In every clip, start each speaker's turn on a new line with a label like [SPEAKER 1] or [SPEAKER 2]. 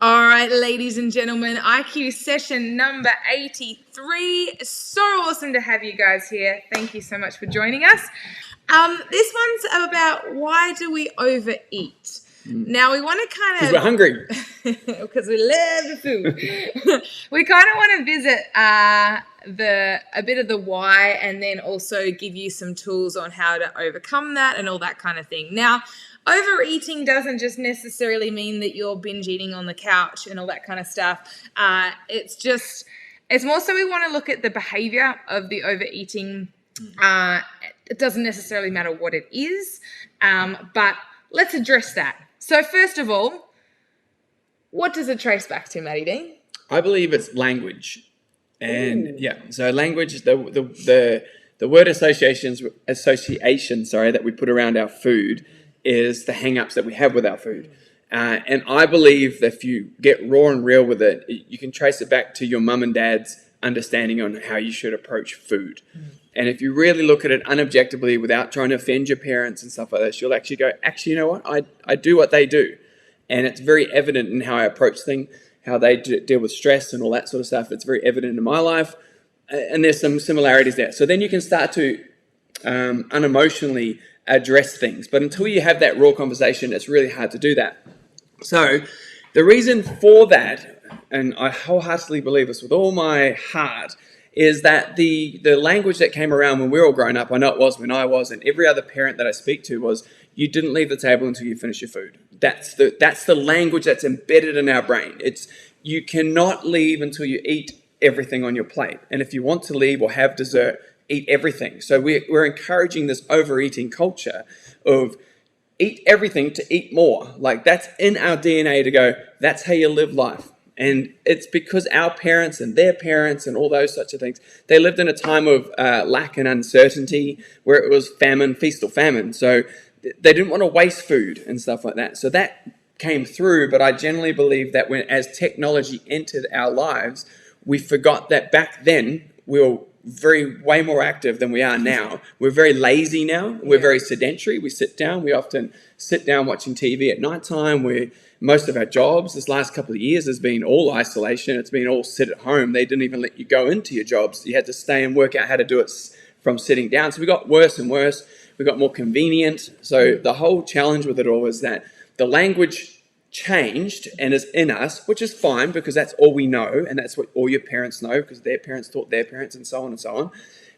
[SPEAKER 1] All right, ladies and gentlemen, IQ session number 83. So awesome to have you guys here. Thank you so much for joining us. This one's about why do we overeat? Now, we want to kind of...
[SPEAKER 2] Because we're hungry.
[SPEAKER 1] Because we love the food. We kind of want to visit a bit of the why, and then also give you some tools on how to overcome that and all that kind of thing. Now, overeating doesn't just necessarily mean that you're binge eating on the couch and all that kind of stuff. It's more so we want to look at the behavior of the overeating. It doesn't necessarily matter what it is, but let's address that. So first of all, what does it trace back to, Matty Dean?
[SPEAKER 2] I believe it's language. And so language, the word association, that we put around our food is the hang-ups that we have with our food. And I believe that if you get raw and real with it, you can trace it back to your mum and dad's understanding on how you should approach food. And if you really look at it unobjectively without trying to offend your parents and stuff like this, you'll actually go, you know what? I do what they do. And it's very evident in how I approach things, how they deal with stress and all that sort of stuff. It's very evident in my life. And there's some similarities there. So then you can start to unemotionally address things. But until you have that raw conversation, it's really hard to do that. So the reason for that, and I wholeheartedly believe this with all my heart, is that the language that came around when we were all growing up, I know it was when I was, and every other parent that I speak to, was you didn't leave the table until you finish your food. That's the language that's embedded in our brain. It's you cannot leave until you eat everything on your plate. And if you want to leave or have dessert, eat everything. So we're encouraging this overeating culture of eat everything to eat more. Like that's in our DNA to go, that's how you live life. And it's because our parents and their parents and all those such of things, they lived in a time of lack and uncertainty where it was famine, feast or famine. So they didn't want to waste food and stuff like that. So that came through, but I generally believe that as technology entered our lives, we forgot that back then we were way more active than we are now. We're very lazy now. We're very sedentary. We sit down. We often sit down watching TV at nighttime. Most of our jobs this last couple of years has been all isolation. It's been all sit at home. They didn't even let you go into your jobs. You had to stay and work out how to do it from sitting down. So we got worse and worse. We got more convenient. So the whole challenge with it all is that the language changed and is in us, which is fine because that's all we know and that's what all your parents know because their parents taught their parents and so on and so on.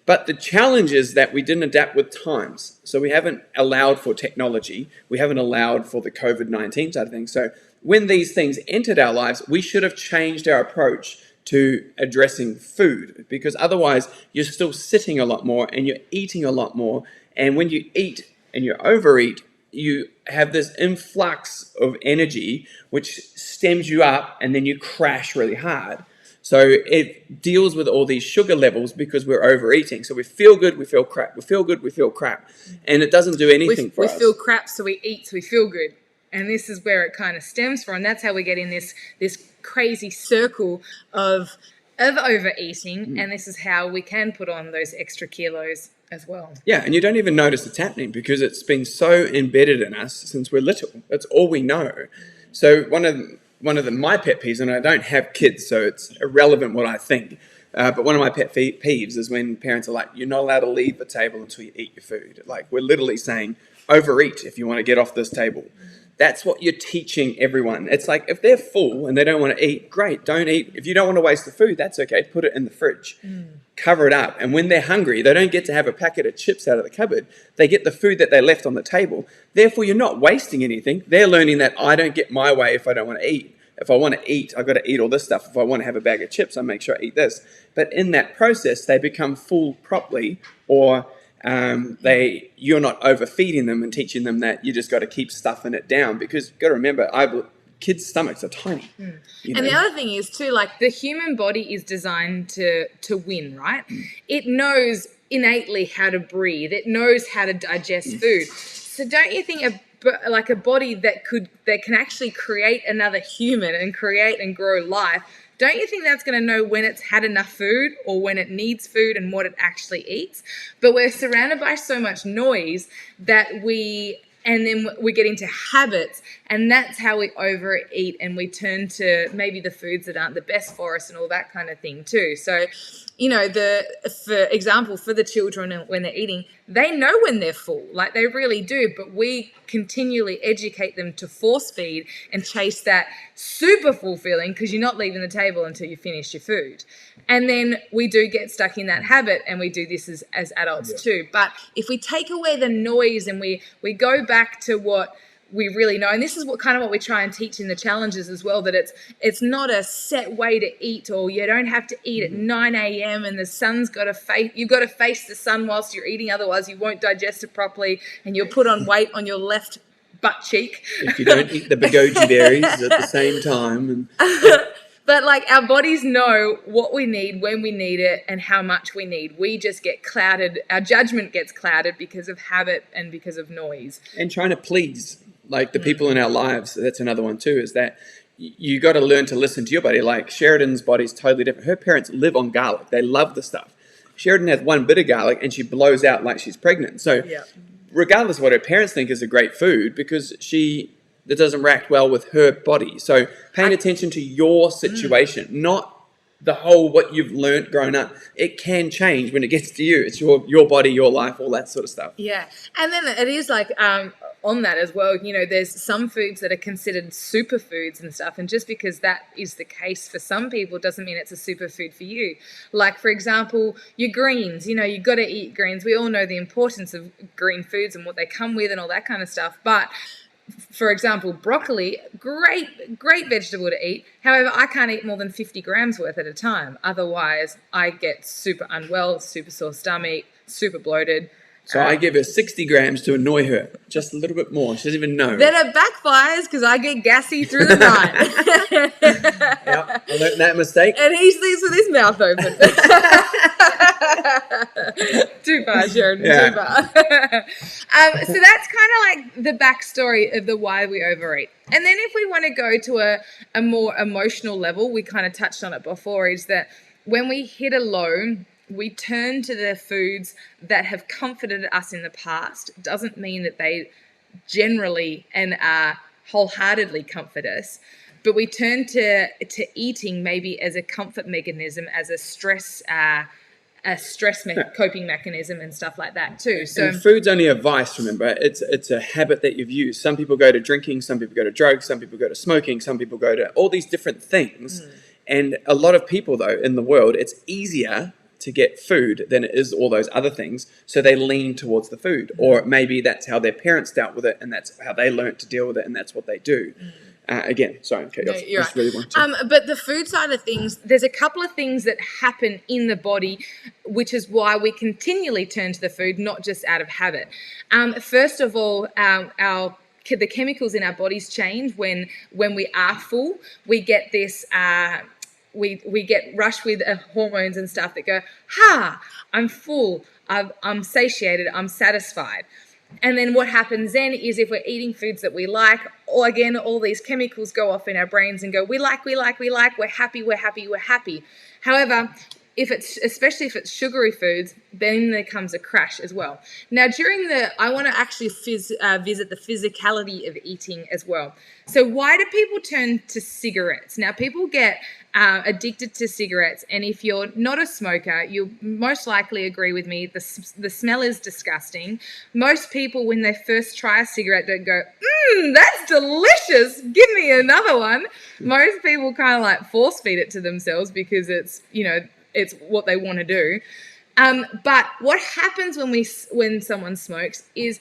[SPEAKER 2] But the challenge is that we didn't adapt with times. So we haven't allowed for technology. We haven't allowed for the COVID-19 side of things. So when these things entered our lives, we should have changed our approach to addressing food because otherwise you're still sitting a lot more and you're eating a lot more. And when you eat and you overeat, you have this influx of energy which stems you up and then you crash really hard. So it deals with all these sugar levels because we're overeating. So we feel good, we feel crap. We feel good, we feel crap. And it doesn't do anything for us.
[SPEAKER 1] We feel crap, so we eat, so we feel good. And this is where it kind of stems from. That's how we get in this crazy circle of overeating. And this is how we can put on those extra kilos as well.
[SPEAKER 2] Yeah, and you don't even notice it's happening because it's been so embedded in us since we're little. That's all we know. So one of my pet peeves, and I don't have kids, so it's irrelevant what I think, but one of my pet peeves is when parents are like, you're not allowed to leave the table until you eat your food. Like, we're literally saying, overeat if you want to get off this table. That's what you're teaching everyone. It's like, if they're full and they don't want to eat, great, don't eat. If you don't want to waste the food, that's okay. Put it in the fridge. Cover it up. And when they're hungry, they don't get to have a packet of chips out of the cupboard. They get the food that they left on the table. Therefore, you're not wasting anything. They're learning that I don't get my way if I don't want to eat. If I want to eat, I've got to eat all this stuff. If I want to have a bag of chips, I make sure I eat this. But in that process, they become full properly, or you're not overfeeding them and teaching them that you just got to keep stuffing it down. Because you've got to remember, kids' stomachs are tiny.
[SPEAKER 1] And the other thing is too, like the human body is designed to win, right? It knows innately how to breathe. It knows how to digest food. So don't you think a body that can actually create another human and create and grow life, don't you think that's going to know when it's had enough food or when it needs food and what it actually eats? But we're surrounded by so much noise that we And then we get into habits, and that's how we overeat, and we turn to maybe the foods that aren't the best for us and all that kind of thing too. So, for example, for the children when they're eating, they know when they're full, like they really do, but we continually educate them to force feed and chase that super full feeling because you're not leaving the table until you finish your food. And then we do get stuck in that habit, and we do this as adults too. But if we take away the noise and we go back to what we really know, and this is what we try and teach in the challenges as well, that it's not a set way to eat, or you don't have to eat at 9 a.m. and the sun's got to face, you've got to face the sun whilst you're eating, otherwise you won't digest it properly and you'll put on weight on your left butt cheek.
[SPEAKER 2] If you don't eat the goji berries at the same time.
[SPEAKER 1] But like our bodies know what we need, when we need it, and how much we need. We just get clouded. Our judgment gets clouded because of habit and because of noise.
[SPEAKER 2] And trying to please like the people in our lives. That's another one too, is that you got to learn to listen to your body. Like Sheridan's body's totally different. Her parents live on garlic. They love the stuff. Sheridan has one bit of garlic and she blows out like she's pregnant. So regardless of what her parents think is a great food, because that doesn't react well with her body. So paying attention to your situation, not the whole what you've learned growing up. It can change when it gets to you. It's your body, your life, all that sort of stuff.
[SPEAKER 1] Yeah. And then it is like on that as well, there's some foods that are considered superfoods and stuff. And just because that is the case for some people doesn't mean it's a superfood for you. Like, for example, your greens, you've got to eat greens. We all know the importance of green foods and what they come with and all that kind of stuff. But for example, broccoli, great vegetable to eat. However, I can't eat more than 50 grams worth at a time. Otherwise, I get super unwell, super sore stomach, super bloated.
[SPEAKER 2] So I give her 60 grams to annoy her, just a little bit more. She doesn't even know.
[SPEAKER 1] Then it backfires because I get gassy through the night.
[SPEAKER 2] Yep, I learned that mistake.
[SPEAKER 1] And he sleeps with his mouth open. Too far, Sheridan, too far. So that's kind of like the backstory of the why we overeat. And then if we want to go to a more emotional level, we kind of touched on it before, is that when we hit a low, we turn to the foods that have comforted us in the past. Doesn't mean that they generally and wholeheartedly comfort us, but we turn to eating maybe as a comfort mechanism, as a stress coping mechanism and stuff like that too. So
[SPEAKER 2] and food's only a vice, remember. It's a habit that you've used. Some people go to drinking, some people go to drugs, some people go to smoking, some people go to all these different things. And a lot of people, though, in the world, it's easier to get food than it is all those other things, so they lean towards the food. Or maybe that's how their parents dealt with it, and that's how they learnt to deal with it, and that's what they do. Again, sorry, okay,
[SPEAKER 1] no, you're right.
[SPEAKER 2] Really want to.
[SPEAKER 1] But the food side of things, there's a couple of things that happen in the body, which is why we continually turn to the food, not just out of habit. First of all, the chemicals in our bodies change when we are full. We get this. We get rushed with hormones and stuff that go, I'm full, I'm satiated, I'm satisfied. And then what happens then is if we're eating foods that we like, or again, all these chemicals go off in our brains and go, we like, we're happy. However, especially if it's sugary foods, then there comes a crash as well. Now, I want to actually visit the physicality of eating as well. So why do people turn to cigarettes? Now, people get addicted to cigarettes, and if you're not a smoker, you'll most likely agree with me, the smell is disgusting. Most people, when they first try a cigarette, don't go, that's delicious, give me another one. Most people kind of like force feed it to themselves because it's what they want to do. But what happens when someone smokes is,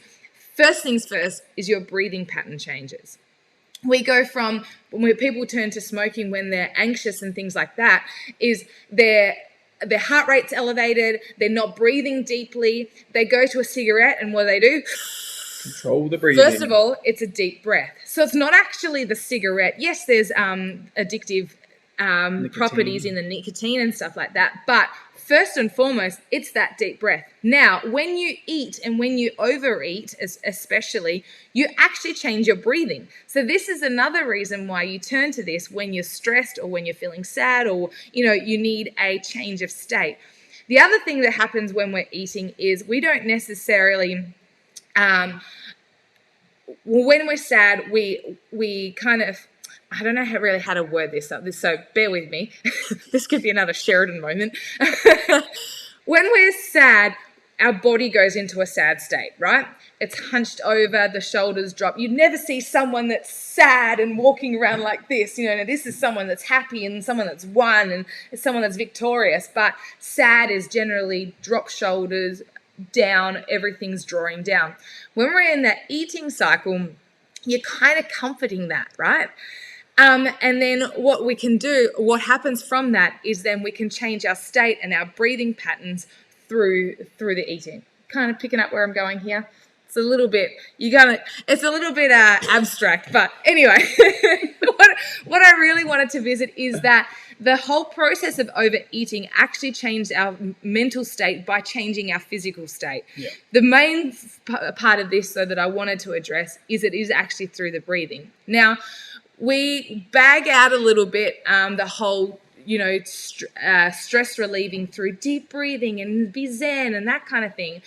[SPEAKER 1] first things first, is your breathing pattern changes. We go from when people turn to smoking when they're anxious and things like that, is their heart rate's elevated, they're not breathing deeply. They go to a cigarette, and what do?
[SPEAKER 2] Control the breathing.
[SPEAKER 1] First of all, it's a deep breath. So it's not actually the cigarette. Yes, there's addictive properties in the nicotine and stuff like that, but first and foremost, it's that deep breath. Now, when you eat and when you overeat, especially, you actually change your breathing. So this is another reason why you turn to this when you're stressed or when you're feeling sad, or you need a change of state. The other thing that happens when we're eating is we don't necessarily when we're sad, we kind of, I don't know really how to word this up, so bear with me. This could be another Sheridan moment. When we're sad, our body goes into a sad state, right? It's hunched over, the shoulders drop. You'd never see someone that's sad and walking around like this. This is someone that's happy and someone that's won and someone that's victorious. But sad is generally drop shoulders, down, everything's drawing down. When we're in that eating cycle, you're kind of comforting that, right? And then what we can do, what happens from that is then we can change our state and our breathing patterns through the eating. Kind of picking up where I'm going here. It's a little bit, abstract, but anyway, what I really wanted to visit is that the whole process of overeating actually changed our mental state by changing our physical state. Yeah. The main part of this, though, that I wanted to address is it is actually through the breathing. Now, we bag out a little bit the whole, stress relieving through deep breathing and be zen and that kind of thing.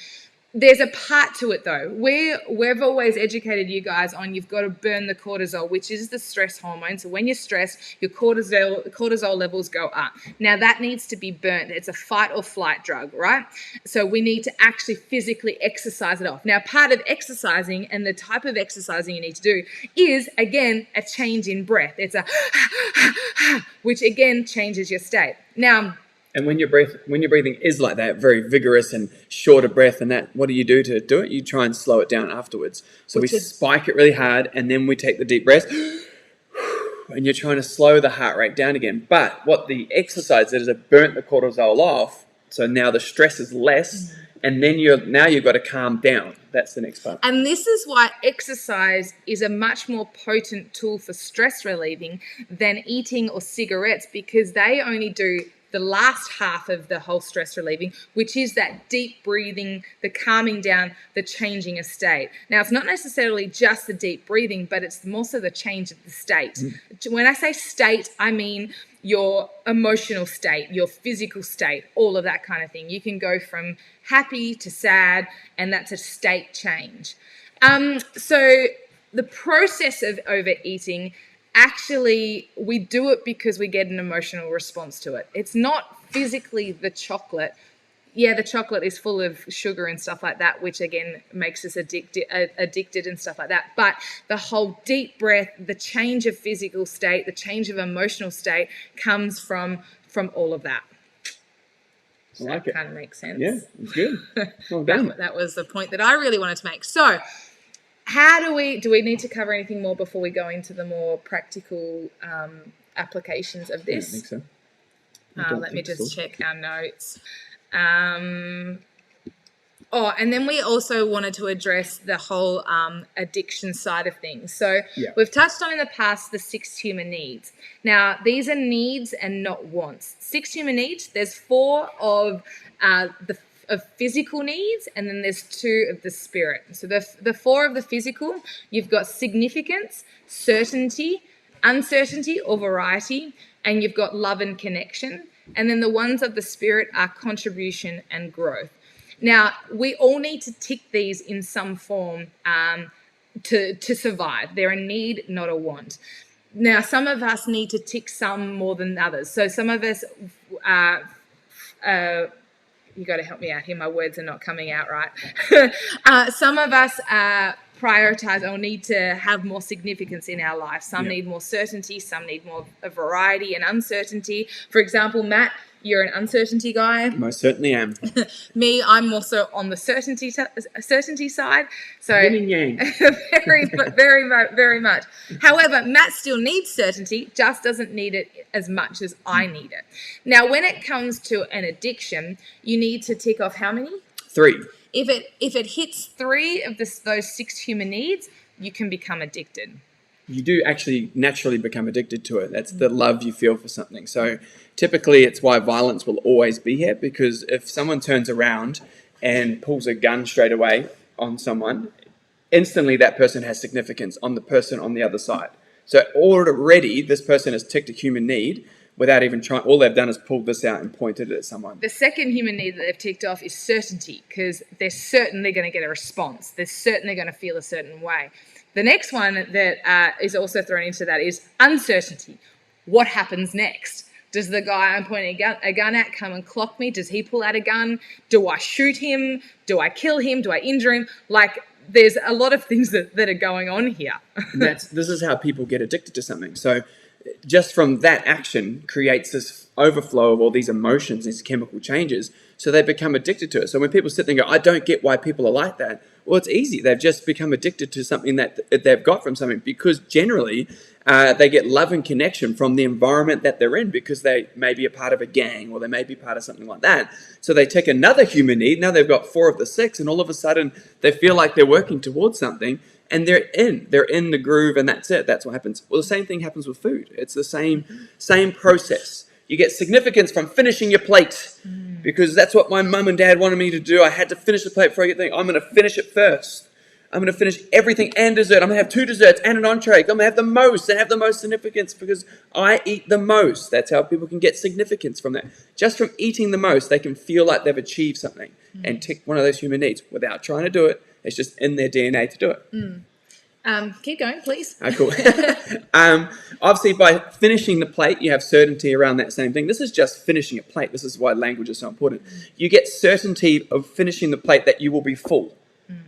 [SPEAKER 1] There's a part to it, though. We've always educated you guys on you've got to burn the cortisol, which is the stress hormone. So when you're stressed, your cortisol levels go up. Now, that needs to be burnt. It's a fight or flight drug, right? So we need to actually physically exercise it off. Now, part of exercising and the type of exercising you need to do is, again, a change in breath. It's a which, again, changes your state. Now,
[SPEAKER 2] and when your breathing is like that, very vigorous and shorter breath and that, what do you do to do it? You try and slow it down afterwards. So we spike it really hard and then we take the deep breath and you're trying to slow the heart rate down again. But what the exercise did is it burnt the cortisol off. So now the stress is less and then you've got to calm down. That's the next part.
[SPEAKER 1] And this is why exercise is a much more potent tool for stress relieving than eating or cigarettes, because they only do the last half of the whole stress relieving, which is that deep breathing, the calming down, the changing of state. Now, it's not necessarily just the deep breathing, but it's more so the change of the state. When I say state, I mean your emotional state, your physical state, all of that kind of thing. You can go from happy to sad, and that's a state change. So the process of overeating, actually, we do it because we get an emotional response to it. It's not physically the chocolate. Yeah, the chocolate is full of sugar and stuff like that, which again makes us addicted and stuff like that. But the whole deep breath, the change of physical state, the change of emotional state comes from all of that. So that kind of makes sense.
[SPEAKER 2] Yeah, it's good. Well done.
[SPEAKER 1] That was the point that I really wanted to make. So, do we need to cover anything more before we go into the more practical applications of this?
[SPEAKER 2] I think so.
[SPEAKER 1] Let me just check our notes. And then we also wanted to address the whole addiction side of things. So we've touched on in the past the 6 human needs. Now, these are needs and not wants. 6 human needs, there's 4 of physical needs, and then there's 2 of the spirit. So the 4 of the physical, you've got significance, certainty, uncertainty or variety, and you've got love and connection. And then the ones of the spirit are contribution and growth. Now, we all need to tick these in some form to survive. They're a need, not a want. Now, some of us need to tick some more than others. So some of us you got to help me out here. My words are not coming out right. Some of us prioritize or need to have more significance in our life. Some need more certainty. Some need more variety and uncertainty. For example, Matt, you're an uncertainty guy.
[SPEAKER 2] Most certainly am.
[SPEAKER 1] Me, I'm also on the certainty side. So
[SPEAKER 2] yin and yang.
[SPEAKER 1] very much. However, Matt still needs certainty, just doesn't need it as much as I need it. Now, when it comes to an addiction, you need to tick off how many?
[SPEAKER 2] 3.
[SPEAKER 1] If it hits 3 of those 6 human needs, you can become addicted.
[SPEAKER 2] You do actually naturally become addicted to it. That's the love you feel for something. So typically it's why violence will always be here, because if someone turns around and pulls a gun straight away on someone, instantly that person has significance on the person on the other side. So already this person has ticked a human need without even trying. All they've done is pulled this out and pointed it at someone.
[SPEAKER 1] The second human need that they've ticked off is certainty, because they're certain they're going to get a response. They're certain they're going to feel a certain way. The next one that is also thrown into that is uncertainty. What happens next? Does the guy I'm pointing a gun at come and clock me? Does he pull out a gun? Do I shoot him? Do I kill him? Do I injure him? Like, there's a lot of things that are going on here.
[SPEAKER 2] This is how people get addicted to something. So just from that action creates this overflow of all these emotions, these chemical changes, so they become addicted to it. So when people sit there and go, I don't get why people are like that, well, it's easy. They've just become addicted to something that they've got from something, because generally they get love and connection from the environment that they're in, because they may be a part of a gang, or they may be part of something like that. So they take another human need. Now they've got 4 of the 6, and all of a sudden they feel like they're working towards something, and they're in the groove, and that's it. That's what happens. Well, the same thing happens with food. It's the same process. You get significance from finishing your plate, because that's what my mum and dad wanted me to do. I had to finish the plate before I get there. I'm going to finish it first. I'm going to finish everything and dessert. I'm going to have 2 desserts and an entree. I'm going to have the most and have the most significance because I eat the most. That's how people can get significance from that. Just from eating the most, they can feel like they've achieved something and tick one of those human needs without trying to do it. It's just in their DNA to do it.
[SPEAKER 1] Keep going, please.
[SPEAKER 2] Cool. Obviously, by finishing the plate, you have certainty around that same thing. This is just finishing a plate. This is why language is so important. You get certainty of finishing the plate that you will be full.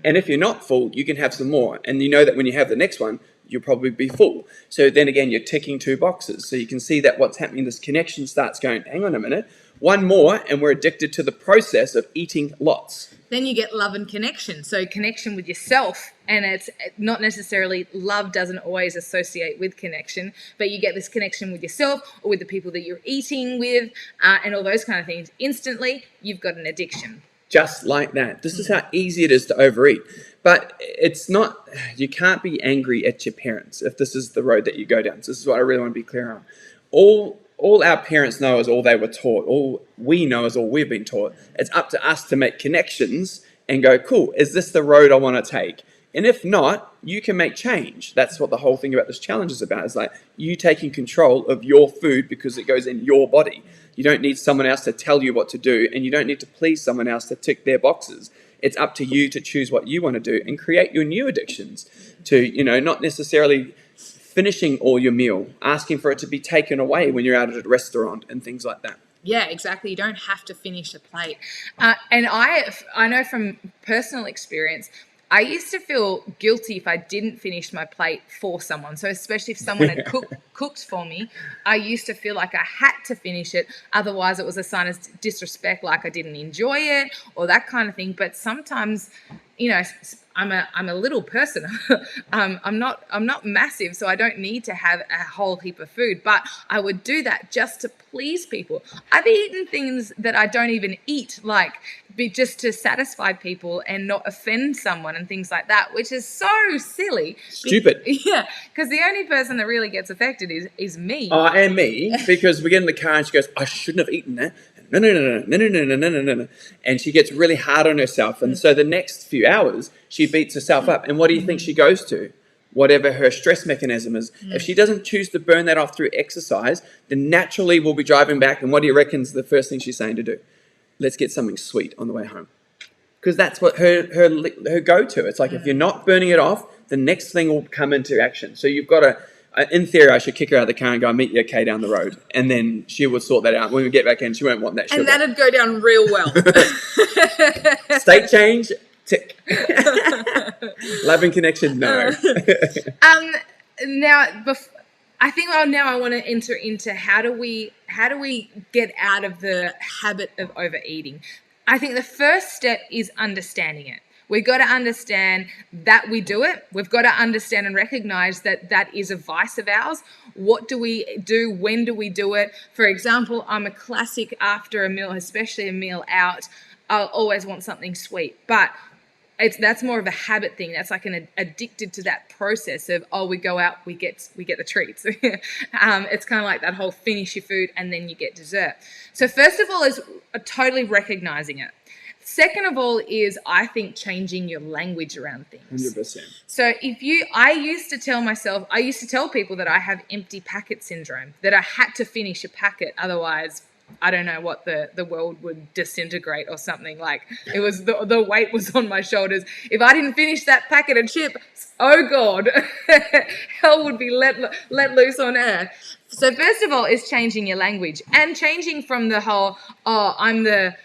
[SPEAKER 2] And if you're not full, you can have some more. And you know that when you have the next one, you'll probably be full. So then again, you're ticking 2 boxes. So you can see that what's happening, this connection starts going, hang on a minute, one more, and we're addicted to the process of eating lots.
[SPEAKER 1] Then you get love and connection. So connection with yourself, and it's not necessarily, love doesn't always associate with connection, but you get this connection with yourself or with the people that you're eating with, and all those kind of things. Instantly, you've got an addiction.
[SPEAKER 2] Just like that. This is how easy it is to overeat. But it's not, you can't be angry at your parents if this is the road that you go down. So this is what I really want to be clear on. All our parents know is all they were taught. All we know is all we've been taught. It's up to us to make connections and go, cool, is this the road I want to take? And if not, you can make change. That's what the whole thing about this challenge is about. It's like you taking control of your food because it goes in your body. You don't need someone else to tell you what to do, and you don't need to please someone else to tick their boxes. It's up to you to choose what you want to do and create your new addictions to, not necessarily finishing all your meal, asking for it to be taken away when you're out at a restaurant and things like that.
[SPEAKER 1] Yeah, exactly. You don't have to finish a plate. And I know from personal experience, I used to feel guilty if I didn't finish my plate for someone. So especially if someone had cooked for me, I used to feel like I had to finish it. Otherwise, it was a sign of disrespect, like I didn't enjoy it or that kind of thing. But sometimes, I'm a little person. I'm not massive, so I don't need to have a whole heap of food. But I would do that just to please people. I've eaten things that I don't even eat, like just to satisfy people and not offend someone and things like that, which is so silly.
[SPEAKER 2] Stupid.
[SPEAKER 1] Yeah, because the only person that really gets affected is me.
[SPEAKER 2] And me, because we get in the car and she goes, I shouldn't have eaten that. No. And she gets really hard on herself. And so the next few hours, she beats herself up. And what do you think she goes to? Whatever her stress mechanism is. If she doesn't choose to burn that off through exercise, then naturally we'll be driving back. And what do you reckon's the first thing she's saying to do? Let's get something sweet on the way home. Because that's what her go-to. It's like if you're not burning it off, the next thing will come into action. So you've got to, in theory, I should kick her out of the car and go, meet you okay down the road. And then she would sort that out. When we get back in, she won't want that sugar.
[SPEAKER 1] And that'd go down real well.
[SPEAKER 2] State change, tick. Love and connection, no.
[SPEAKER 1] I think now I want to enter into how do we get out of the habit of overeating. I think the first step is understanding it. We've got to understand that we do it. We've got to understand and recognize that that is a vice of ours. What do we do? When do we do it? For example, I'm a classic after a meal, especially a meal out, I'll always want something sweet. But that's more of a habit thing. That's like an addicted to that process of, we go out, we get the treats. It's kind of like that whole finish your food and then you get dessert. So first of all is totally recognizing it. Second of all is, I think, changing your language around things.
[SPEAKER 2] 100%.
[SPEAKER 1] So I used to tell people that I have empty packet syndrome, that I had to finish a packet, otherwise I don't know what, the world would disintegrate or something. Like, it was the weight was on my shoulders. If I didn't finish that packet of chips, oh God, hell would be let loose on earth. So first of all, is changing your language, and changing from the whole, oh, I'm the,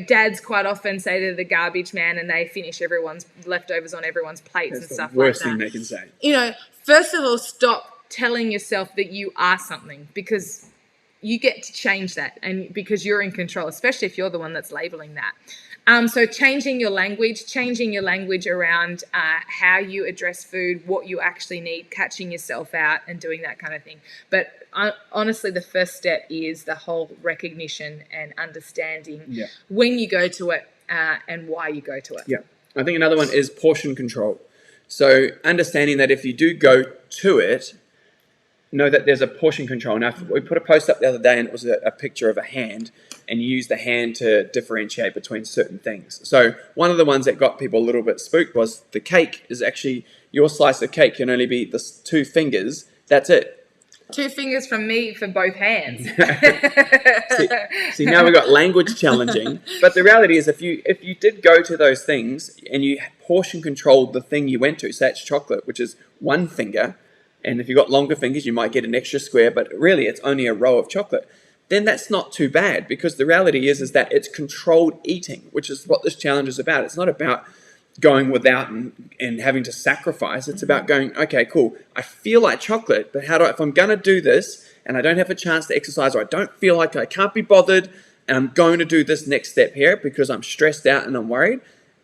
[SPEAKER 1] dads quite often say they're the garbage man and they finish everyone's leftovers on everyone's plates and stuff like that.
[SPEAKER 2] Worst thing they can say.
[SPEAKER 1] First of all, stop telling yourself that you are something, because you get to change that, and because you're in control, especially if you're the one that's labeling that. So changing your language around how you address food, what you actually need, catching yourself out and doing that kind of thing. But honestly, the first step is the whole recognition and understanding when you go to it and why you go to it.
[SPEAKER 2] Yeah. I think another one is portion control. So understanding that if you do go to it, know that there's a portion control. Now, we put a post up the other day and it was a picture of a hand, and you use the hand to differentiate between certain things. So one of the ones that got people a little bit spooked was the cake is actually, your slice of cake can only be the 2 fingers. That's it.
[SPEAKER 1] 2 fingers from me for both hands.
[SPEAKER 2] see, now we've got language challenging. But the reality is if you did go to those things and you portion controlled the thing you went to, so that's chocolate, which is 1 finger, and if you've got longer fingers, you might get an extra square, but really it's only a row of chocolate. Then that's not too bad, because the reality is that it's controlled eating, which is what this challenge is about. It's not about going without and having to sacrifice. It's about going, okay, cool, I feel like chocolate, but if I'm going to do this and I don't have a chance to exercise, or I don't feel like I can't be bothered, and I'm going to do this next step here because I'm stressed out and I'm worried.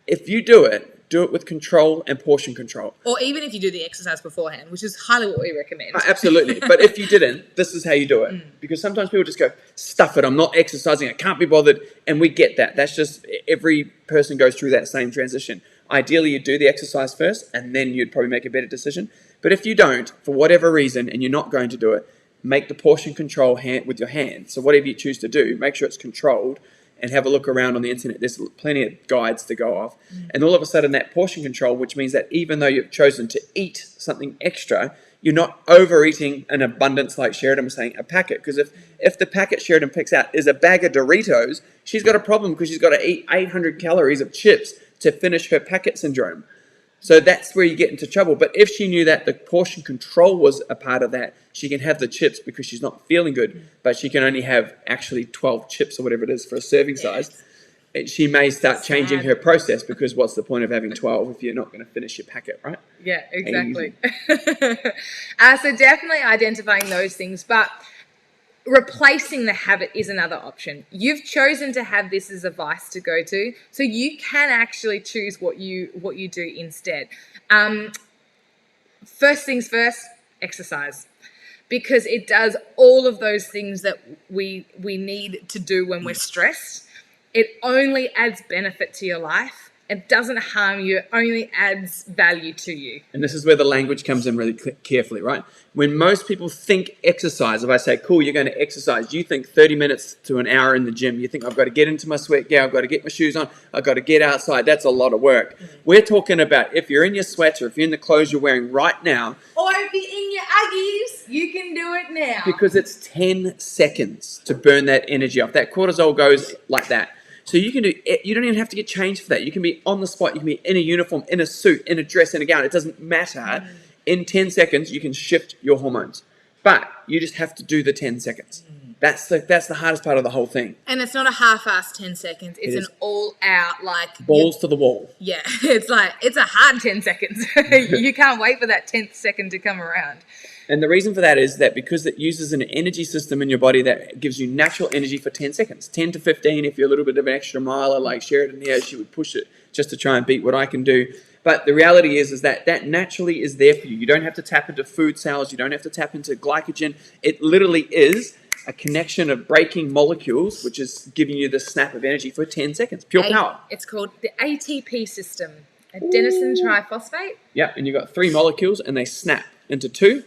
[SPEAKER 2] If you do it with control and portion control.
[SPEAKER 1] Or even if you do the exercise beforehand, which is highly what we recommend.
[SPEAKER 2] Absolutely. But if you didn't, this is how you do it. Because sometimes people just go, stuff it, I'm not exercising, I can't be bothered. And we get that. That's just, every person goes through that same transition. Ideally, you do the exercise first, and then you'd probably make a better decision. But if you don't, for whatever reason, and you're not going to do it, make the portion control with your hand. So whatever you choose to do, make sure it's controlled, and have a look around on the internet. There's plenty of guides to go off. And all of a sudden that portion control, which means that even though you've chosen to eat something extra, you're not overeating an abundance like Sheridan was saying, a packet. Because if the packet Sheridan picks out is a bag of Doritos, she's got a problem, because she's got to eat 800 calories of chips to finish her packet syndrome. So that's where you get into trouble. But if she knew that the portion control was a part of that, she can have the chips because she's not feeling good, but she can only have actually 12 chips or whatever it is for a serving size. She may start changing her process, because what's the point of having 12 if you're not going to finish your packet, right?
[SPEAKER 1] Yeah, exactly. So definitely identifying those things, but replacing the habit is another option. You've chosen to have this as a vice to go to, so you can actually choose what you do instead. First things first, exercise, because it does all of those things that we need to do when we're stressed. It only adds benefit to your life. It doesn't harm you. It only adds value to you. And
[SPEAKER 2] this is where the language comes in really carefully, right? When most people think exercise, if I say, cool, you're going to exercise, you think 30 minutes to an hour in the gym. You think, I've got to get into my sweat gear, I've got to get my shoes on, I've got to get outside. That's a lot of work. We're talking about if you're in your sweats, or if you're in the clothes you're wearing right now.
[SPEAKER 1] Or if you're in your Uggies, you can do it now.
[SPEAKER 2] Because it's 10 seconds to burn that energy off. That cortisol goes like that. So you can do it. You don't even have to get changed for that. You can be on the spot. You can be in a uniform, in a suit, in a dress, in a gown. It doesn't matter. In 10 seconds, you can shift your hormones. But you just have to do the 10 seconds. That's the hardest part of the whole thing.
[SPEAKER 1] And it's not a half-assed 10 seconds. It's an all-out, like...
[SPEAKER 2] balls to the wall.
[SPEAKER 1] Yeah. It's a hard 10 seconds. You can't wait for that 10th second to come around.
[SPEAKER 2] And the reason for that is that because it uses an energy system in your body that gives you natural energy for 10 seconds. 10 to 15 if you're a little bit of an extra miler like Sheridan here, she would push it just to try and beat what I can do. But the reality is that naturally is there for you. You don't have to tap into food cells. You don't have to tap into glycogen. It literally is a connection of breaking molecules, which is giving you the snap of energy for 10 seconds. Pure power.
[SPEAKER 1] It's called the ATP system, adenosine triphosphate.
[SPEAKER 2] Yeah, and you've got 3 molecules and they snap into 2.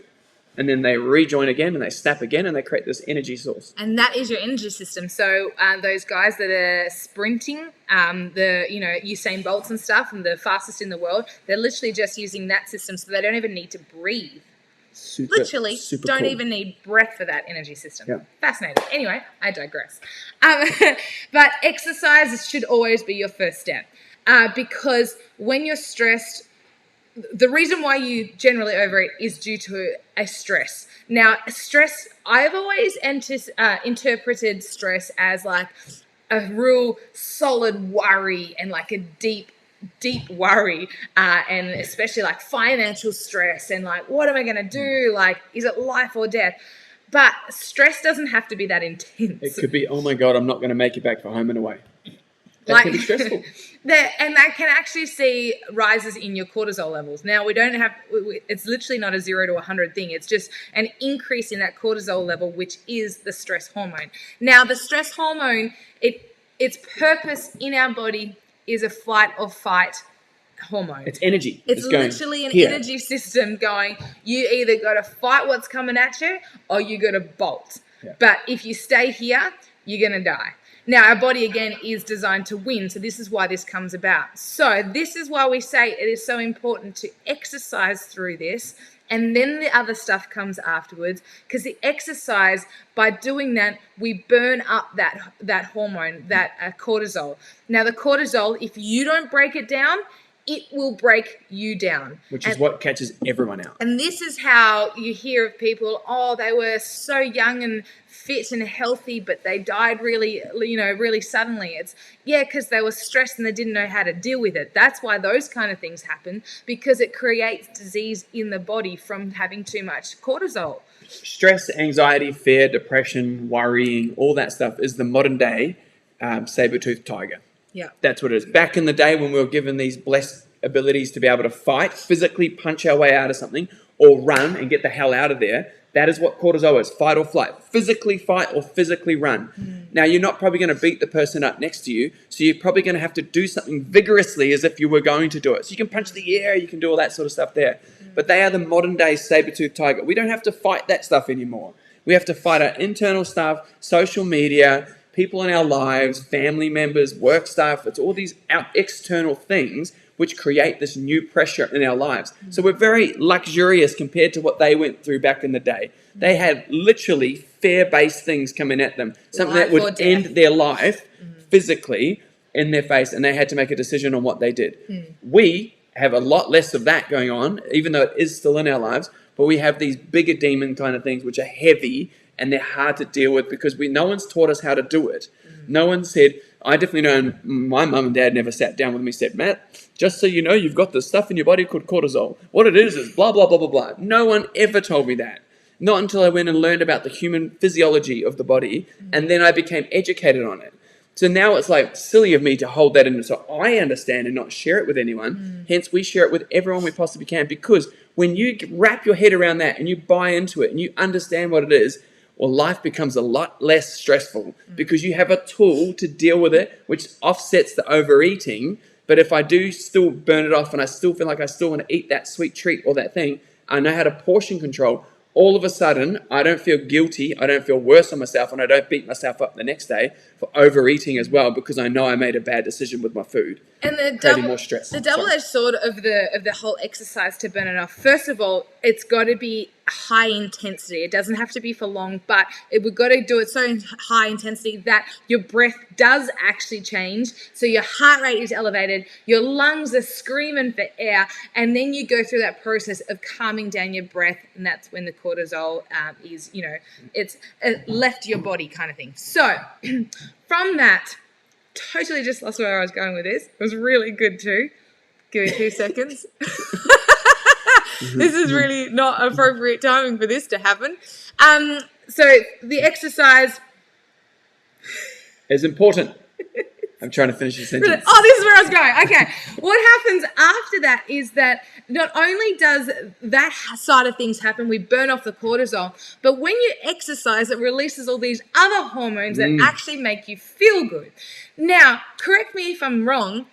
[SPEAKER 2] And then they rejoin again and they snap again and they create this energy source.
[SPEAKER 1] And that is your energy system. So those guys that are sprinting, Usain Bolts and stuff, and the fastest in the world, they're literally just using that system, so they don't even need to breathe. Literally
[SPEAKER 2] super
[SPEAKER 1] don't
[SPEAKER 2] cool.
[SPEAKER 1] even need breath for that energy system.
[SPEAKER 2] Yeah.
[SPEAKER 1] Fascinating. Anyway, I digress. But exercise should always be your first step because when you're stressed, the reason why you generally overeat is due to a stress. Now, stress, I've always interpreted stress as like a real solid worry and like a deep worry, and especially like financial stress and like, what am I going to do? Like, is it life or death? But stress doesn't have to be that intense.
[SPEAKER 2] It could be, oh my God, I'm not going to make it back for home and away. That
[SPEAKER 1] Like,
[SPEAKER 2] can be stressful.
[SPEAKER 1] And that can actually see rises in your cortisol levels. Now, it's literally not a 0 to 100 thing. It's just an increase in that cortisol level, which is the stress hormone. Now, the stress hormone, its purpose in our body is a flight or fight hormone.
[SPEAKER 2] It's energy.
[SPEAKER 1] It's literally an energy system going, you either got to fight what's coming at you or you got to bolt.
[SPEAKER 2] Yeah.
[SPEAKER 1] But if you stay here, you're going to die. Now, our body, again, is designed to win. So this is why this comes about. So this is why we say it is so important to exercise through this. And then the other stuff comes afterwards. Because the exercise, by doing that, we burn up that hormone, that cortisol. Now, the cortisol, if you don't break it down, it will break you down.
[SPEAKER 2] Which is what catches everyone out.
[SPEAKER 1] And this is how you hear of people, oh, they were so young and fit and healthy, but they died really suddenly. It's, because they were stressed and they didn't know how to deal with it. That's why those kind of things happen, because it creates disease in the body from having too much cortisol.
[SPEAKER 2] Stress, anxiety, fear, depression, worrying, all that stuff is the modern day saber-toothed tiger.
[SPEAKER 1] Yeah.
[SPEAKER 2] That's what it is. Back in the day when we were given these blessed abilities to be able to fight, physically punch our way out of something, or run and get the hell out of there, that is what cortisol is, fight or flight. Physically fight or physically run. Now, you're not probably going to beat the person up next to you, so you're probably going to have to do something vigorously as if you were going to do it. So you can punch the air, you can do all that sort of stuff there. But they are the modern day saber-toothed tiger. We don't have to fight that stuff anymore. We have to fight our internal stuff, social media, people in our lives, family members, work stuff. It's all these external things which create this new pressure in our lives. So we're very luxurious compared to what they went through back in the day. They had literally fear-based things coming at them, something that would end their life physically in their face, and they had to make a decision on what they did. We have a lot less of that going on, even though it is still in our lives, but we have these bigger demon kind of things which are heavy and they're hard to deal with because no one's taught us how to do it. No one said, I definitely know my mum and dad never sat down with me and said, Matt, just so you know, you've got this stuff in your body called cortisol. What it is blah, blah, blah, blah, blah. No one ever told me that. Not until I went and learned about the human physiology of the body, and then I became educated on it. So now it's like silly of me to hold that in so I understand and not share it with anyone. Hence, we share it with everyone we possibly can, because when you wrap your head around that and you buy into it and you understand what it is, well, life becomes a lot less stressful because you have a tool to deal with it, which offsets the overeating. But if I do still burn it off and I still feel like I still want to eat that sweet treat or that thing, I know how to portion control. All of a sudden, I don't feel guilty, I don't feel worse on myself, and I don't beat myself up the next day for overeating as well, because I know I made a bad decision with my food.
[SPEAKER 1] And
[SPEAKER 2] more stress.
[SPEAKER 1] The double-edged sword of the whole exercise to burn it off. First of all, it's got to be high intensity. It doesn't have to be for long, but we've got to do it so high intensity that your breath does actually change. So your heart rate is elevated, your lungs are screaming for air, and then you go through that process of calming down your breath, and that's when the cortisol is, it's left your body kind of thing. So from that, totally just lost where I was going with this. It was really good too. Give me 2 seconds. This is really not appropriate timing for this to happen. So the exercise
[SPEAKER 2] is important. I'm trying to finish the sentence.
[SPEAKER 1] Oh, this is where I was going. Okay. What happens after that is that not only does that side of things happen, we burn off the cortisol, but when you exercise, it releases all these other hormones that actually make you feel good. Now, correct me if I'm wrong,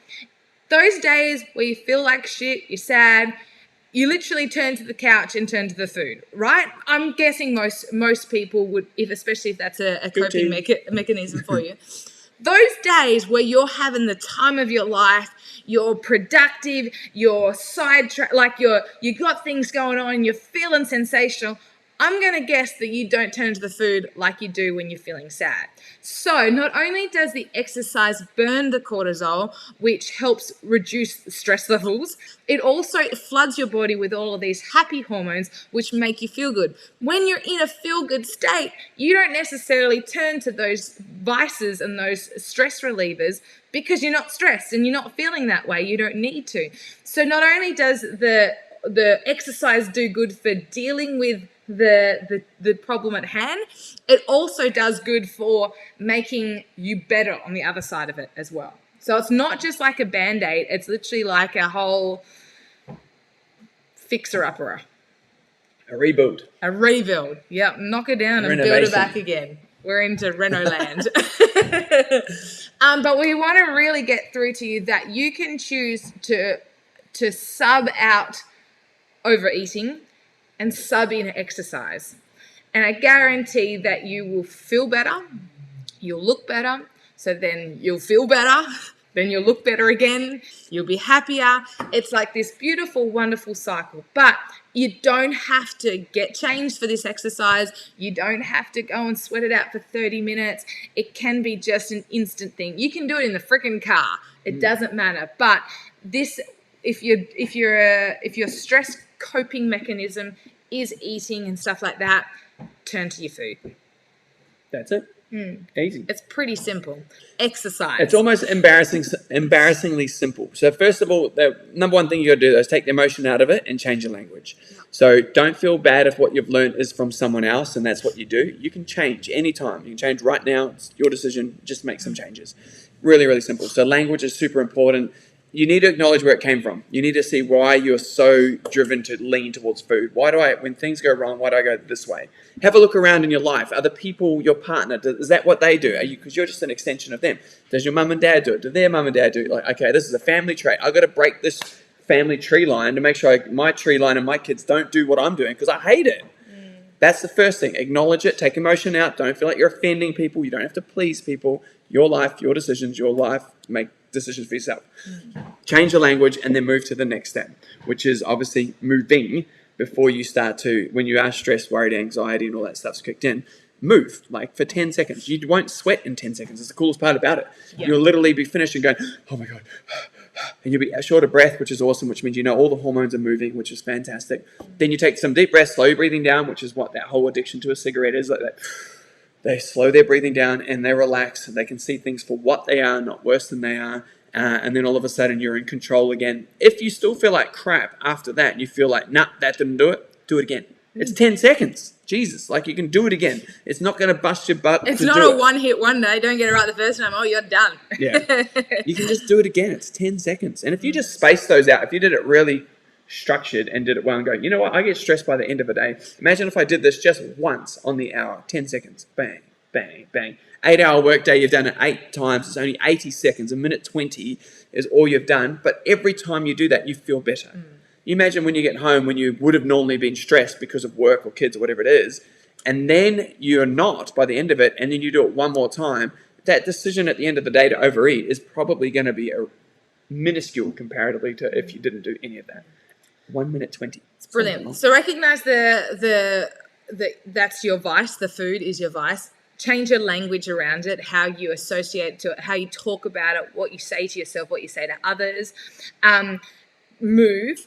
[SPEAKER 1] those days where you feel like shit, you're sad, you literally turn to the couch and turn to the food, right? I'm guessing most people would, especially if that's a coping mechanism for you. those days where you're having the time of your life, you're productive, you're sidetracked, like you got things going on, you're feeling sensational, I'm going to guess that you don't turn to the food like you do when you're feeling sad. So not only does the exercise burn the cortisol, which helps reduce stress levels, it also floods your body with all of these happy hormones, which make you feel good. When you're in a feel-good state, you don't necessarily turn to those vices and those stress relievers because you're not stressed and you're not feeling that way. You don't need to. So not only does the exercise do good for dealing with the problem at hand, it also does good for making you better on the other side of it as well. So it's not just like a Band-Aid, it's literally like a whole fixer-upper.
[SPEAKER 2] A reboot.
[SPEAKER 1] A rebuild. Yep, knock it down and build it back again. We're into Reno land. But we want to really get through to you that you can choose to sub out overeating and sub in exercise. And I guarantee that you will feel better, you'll look better, so then you'll feel better, then you'll look better again, you'll be happier. It's like this beautiful, wonderful cycle. But you don't have to get changed for this exercise. You don't have to go and sweat it out for 30 minutes. It can be just an instant thing. You can do it in the freaking car. It doesn't matter. But this, if your stress coping mechanism is eating and stuff like that, turn to your food.
[SPEAKER 2] That's it. Easy.
[SPEAKER 1] It's pretty simple. Exercise.
[SPEAKER 2] It's almost embarrassingly simple. So first of all, the number one thing you got to do is take the emotion out of it and change your language. So don't feel bad if what you've learned is from someone else and that's what you do. You can change anytime. You can change right now. It's your decision. Just make some changes. Really, really simple. So language is super important. You need to acknowledge where it came from. You need to see why you're so driven to lean towards food. When things go wrong, why do I go this way? Have a look around in your life. Are the people, your partner, is that what they do? Because you're just an extension of them. Does your mum and dad do it? Do their mum and dad do it? Like, okay, this is a family trait. I've got to break this family tree line to make sure my tree line and my kids don't do what I'm doing because I hate it. That's the first thing. Acknowledge it. Take emotion out. Don't feel like you're offending people. You don't have to please people. Your life, your decisions, your life. Make decisions for yourself. Change the language and then move to the next step, which is obviously moving before you start to, when you are stressed, worried, anxiety, and all that stuff's kicked in, move like for 10 seconds. You won't sweat in 10 seconds. It's the coolest part about it. Yeah. You'll literally be finished and going, oh my God. And you'll be short of breath, which is awesome, which means all the hormones are moving, which is fantastic. Then you take some deep breaths, slow breathing down, which is what that whole addiction to a cigarette is like that. They slow their breathing down and they relax and they can see things for what they are, not worse than they are. And then all of a sudden you're in control again. If you still feel like crap after that and you feel like, nah, that didn't do it again. It's 10 seconds. Jesus, like you can do it again. It's not going to bust your butt.
[SPEAKER 1] It's not a one-hit wonder. Don't get it right the first time. Oh, you're done.
[SPEAKER 2] Yeah. You can just do it again. It's 10 seconds. And if you just space those out, if you did it really structured and did it well and go, you know what, I get stressed by the end of a day. Imagine if I did this just once on the hour, 10 seconds, bang, bang, bang. 8-hour workday, you've done it 8 times. It's only 80 seconds. A minute 20 is all you've done. But every time you do that, you feel better. You imagine when you get home, when you would have normally been stressed because of work or kids or whatever it is, and then you're not by the end of it, and then you do it one more time, that decision at the end of the day to overeat is probably going to be a minuscule comparatively to if you didn't do any of that. 1 minute 20.
[SPEAKER 1] It's brilliant. So recognize that's your vice. The food is your vice. Change your language around it, how you associate to it, how you talk about it, what you say to yourself, what you say to others. Move.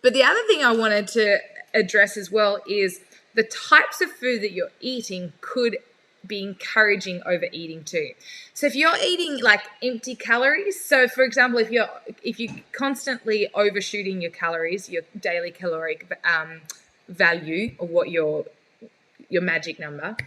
[SPEAKER 1] But the other thing I wanted to address as well is the types of food that you're eating could be encouraging overeating too. So if you're eating like empty calories, so for example, if you're constantly overshooting your calories, your daily caloric value, or what your magic number,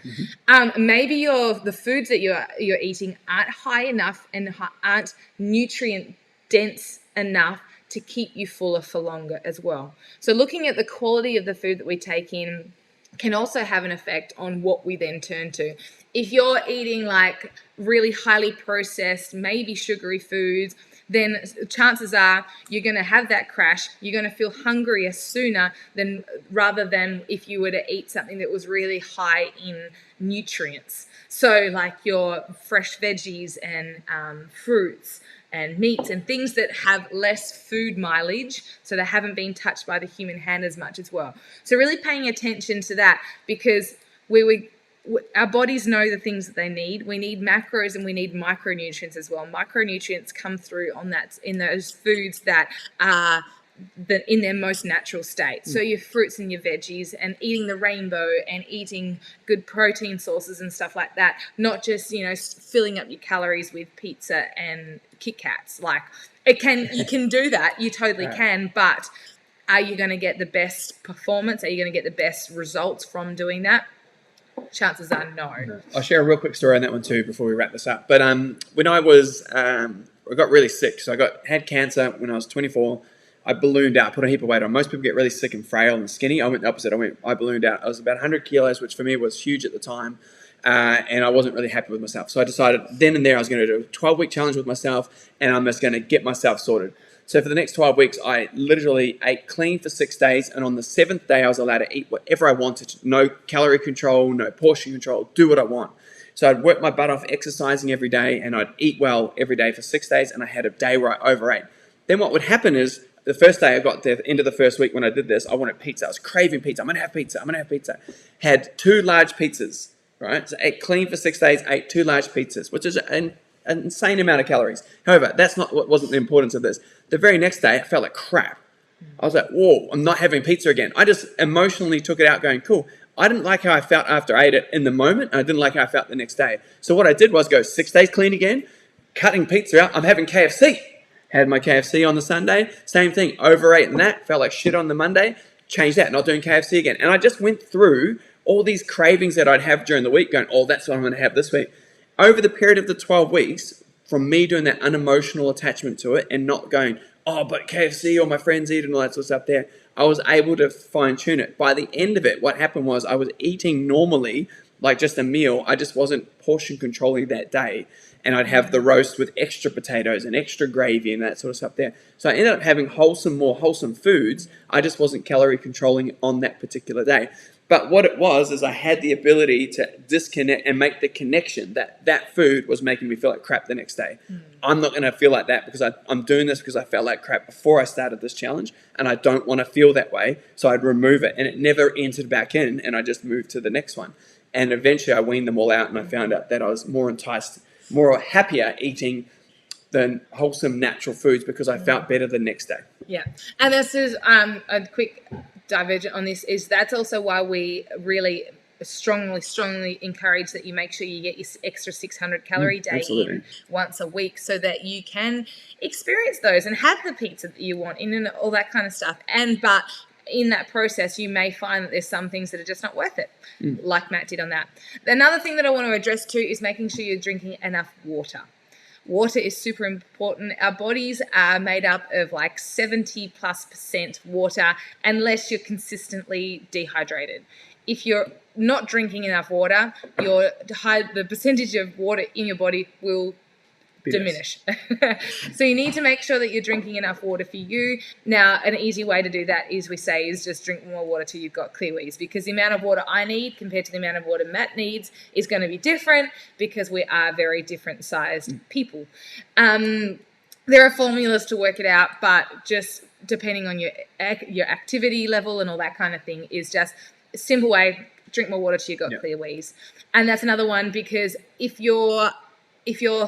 [SPEAKER 1] maybe the foods that you're eating aren't high enough and aren't nutrient dense enough to keep you fuller for longer as well. So looking at the quality of the food that we take in can also have an effect on what we then turn to. If you're eating like really highly processed, maybe sugary foods, then chances are you're going to have that crash. You're going to feel hungrier sooner rather than if you were to eat something that was really high in nutrients. So like your fresh veggies and fruits and meats and things that have less food mileage, so they haven't been touched by the human hand as much as well. So really paying attention to that, because our bodies know the things that they need. We need macros and we need micronutrients as well. Micronutrients come through in those foods that are in their most natural state. So your fruits and your veggies, and eating the rainbow and eating good protein sources and stuff like that, not just, filling up your calories with pizza and Kit Kats. Like you can do that, you totally can, but are you going to get the best performance? Are you going to get the best results from doing that? Chances are no.
[SPEAKER 2] I'll share a real quick story on that one too before we wrap this up. But when I got really sick, so I had cancer when I was 24. I ballooned out, put a heap of weight on. Most people get really sick and frail and skinny. I went the opposite. I ballooned out. I was about 100 kilos, which for me was huge at the time. And I wasn't really happy with myself. So I decided then and there I was going to do a 12-week challenge with myself, and I'm just going to get myself sorted. So for the next 12 weeks, I literally ate clean for 6 days. And on the 7th day, I was allowed to eat whatever I wanted. No calorie control, no portion control, do what I want. So I'd work my butt off exercising every day, and I'd eat well every day for 6 days. And I had a day where I overate. Then what would happen is, the first day I got to the end of the first week when I did this, I wanted pizza. I was craving pizza. I'm going to have pizza. Had 2 large pizzas, right? So ate clean for 6 days, ate 2 large pizzas, which is an insane amount of calories. However, that's not what wasn't the importance of this. The very next day, I felt like crap. I was like, whoa, I'm not having pizza again. I just emotionally took it out going, cool. I didn't like how I felt after I ate it in the moment. I didn't like how I felt the next day. So what I did was go 6 days clean again, cutting pizza out. I'm having KFC. Had my KFC on the Sunday. Same thing. Overate and that. Felt like shit on the Monday. Changed that. Not doing KFC again. And I just went through all these cravings that I'd have during the week going, oh, that's what I'm going to have this week. Over the period of the 12 weeks, from me doing that unemotional attachment to it and not going, oh, but KFC or my friends eat and all that sort of stuff there, I was able to fine tune it. By the end of it, what happened was I was eating normally, like just a meal. I just wasn't portion controlling that day. And I'd have the roast with extra potatoes and extra gravy and that sort of stuff there. So I ended up having more wholesome foods. I just wasn't calorie controlling on that particular day. But what it was is I had the ability to disconnect and make the connection that food was making me feel like crap the next day. I'm not going to feel like that because I'm doing this because I felt like crap before I started this challenge, and I don't want to feel that way. So I'd remove it, and it never entered back in, and I just moved to the next one. And eventually I weaned them all out, and I found out that I was more happier eating than wholesome natural foods because I felt better the next day.
[SPEAKER 1] Yeah. And this is a quick divergent on this, is that's also why we really strongly encourage that you make sure you get your extra 600 calorie day in once a week, so that you can experience those and have the pizza that you want and all that kind of stuff. But in that process, you may find that there's some things that are just not worth it, like Matt did on that. Another thing that I want to address too is making sure you're drinking enough water. Water is super important. Our bodies are made up of like 70+% water unless you're consistently dehydrated. If you're not drinking enough water, the percentage of water in your body will diminish. So you need to make sure that you're drinking enough water for you. Now, an easy way to do that is just drink more water till you've got clear wheeze, because the amount of water I need compared to the amount of water Matt needs is going to be different because we are very different sized people. There are formulas to work it out, but just depending on your activity level and all that kind of thing is just a simple way: drink more water till you've got clear wheeze. And that's another one, because if you're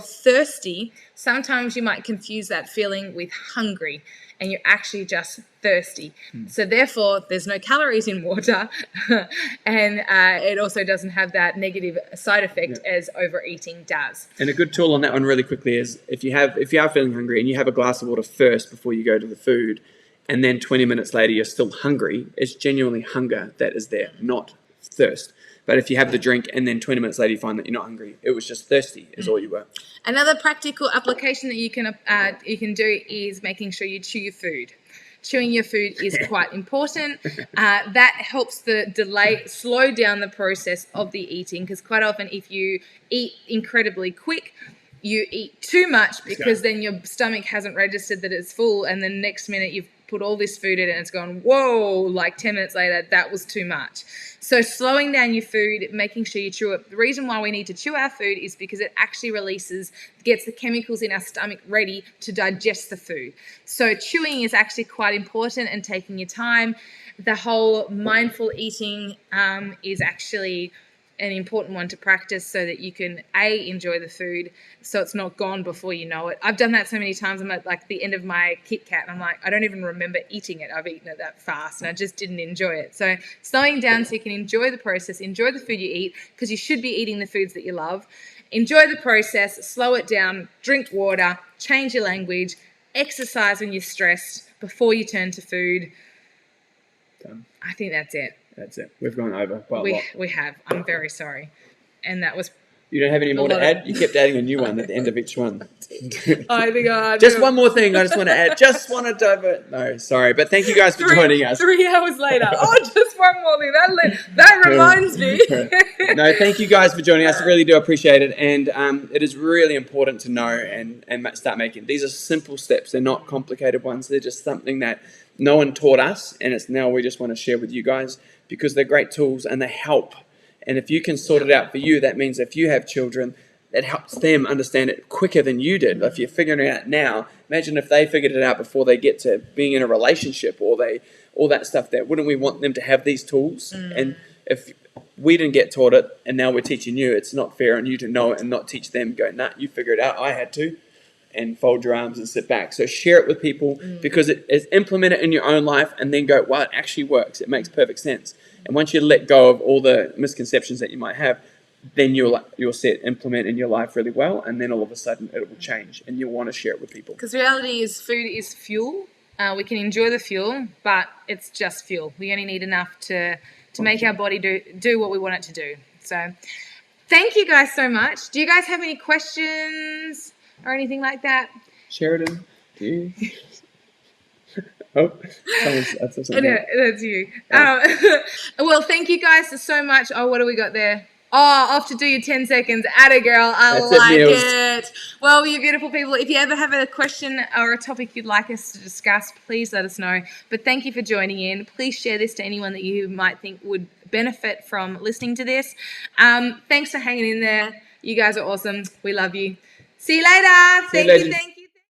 [SPEAKER 1] thirsty, sometimes you might confuse that feeling with hungry, and you're actually just thirsty. So therefore, there's no calories in water, and it also doesn't have that negative side effect as overeating does. And
[SPEAKER 2] a good tool on that one really quickly is if you are feeling hungry and you have a glass of water first before you go to the food, and then 20 minutes later you're still hungry, it's genuinely hunger that is there, not thirst. But if you have the drink and then 20 minutes later you find that you're not hungry, it was just thirsty is all you were.
[SPEAKER 1] Another practical application that you can do is making sure you chew your food. Chewing your food is quite important. That helps slow down the process of the eating, because quite often if you eat incredibly quick, you eat too much because then your stomach hasn't registered that it's full, and the next minute you've put all this food in and it's gone, whoa, like 10 minutes later, that was too much. So slowing down your food, making sure you chew it. The reason why we need to chew our food is because it actually gets the chemicals in our stomach ready to digest the food. So chewing is actually quite important, and taking your time. The whole mindful eating is actually an important one to practice, so that you can enjoy the food, so it's not gone before you know it. I've done that so many times. I'm at like the end of my Kit Kat and I'm like, I don't even remember eating it. I've eaten it that fast and I just didn't enjoy it. So slowing down so you can enjoy the process, enjoy the food you eat, because you should be eating the foods that you love. Enjoy the process, slow it down, drink water, change your language, exercise when you're stressed before you turn to food.
[SPEAKER 2] Done.
[SPEAKER 1] I think that's it.
[SPEAKER 2] That's it. We've gone over quite a lot.
[SPEAKER 1] We have. I'm very sorry. And that was...
[SPEAKER 2] You don't have any more to add? You kept adding a new one at the end of each one.
[SPEAKER 1] I think I
[SPEAKER 2] just one more thing I just want to add. Just want to divert. No, sorry. But thank you guys for joining us.
[SPEAKER 1] 3 hours later. Oh, just one more thing. That reminds me.
[SPEAKER 2] No, thank you guys for joining us. I really do appreciate it. And it is really important to know and start making. These are simple steps. They're not complicated ones. They're just something that no one taught us. And it's now we just want to share with you guys, because they're great tools and they help. And if you can sort it out for you, that means if you have children, it helps them understand it quicker than you did. If you're figuring it out now, imagine if they figured it out before they get to being in a relationship or all that stuff there. Wouldn't we want them to have these tools? And if we didn't get taught it and now we're teaching you, it's not fair on you to know it and not teach them. Go, nah, you figure it out. I had to. And fold your arms and sit back. So share it with people, because it is implement it in your own life and then go, wow, it actually works. It makes perfect sense. And once you let go of all the misconceptions that you might have, then you'll implement in your life really well, and then all of a sudden it will change and you'll want to share it with people.
[SPEAKER 1] Because reality is food is fuel. We can enjoy the fuel, but it's just fuel. We only need enough to make our body do what we want it to do. So thank you guys so much. Do you guys have any questions or anything like that?
[SPEAKER 2] Sheridan, do you? Oh, that's
[SPEAKER 1] that's you. Well, thank you guys so much. Oh, what do we got there? Oh, off to do your 10 seconds. Atta girl. I like it. Well, you beautiful people, if you ever have a question or a topic you'd like us to discuss, please let us know. But thank you for joining in. Please share this to anyone that you might think would benefit from listening to this. Thanks for hanging in there. You guys are awesome. We love you. See you later. Thank you.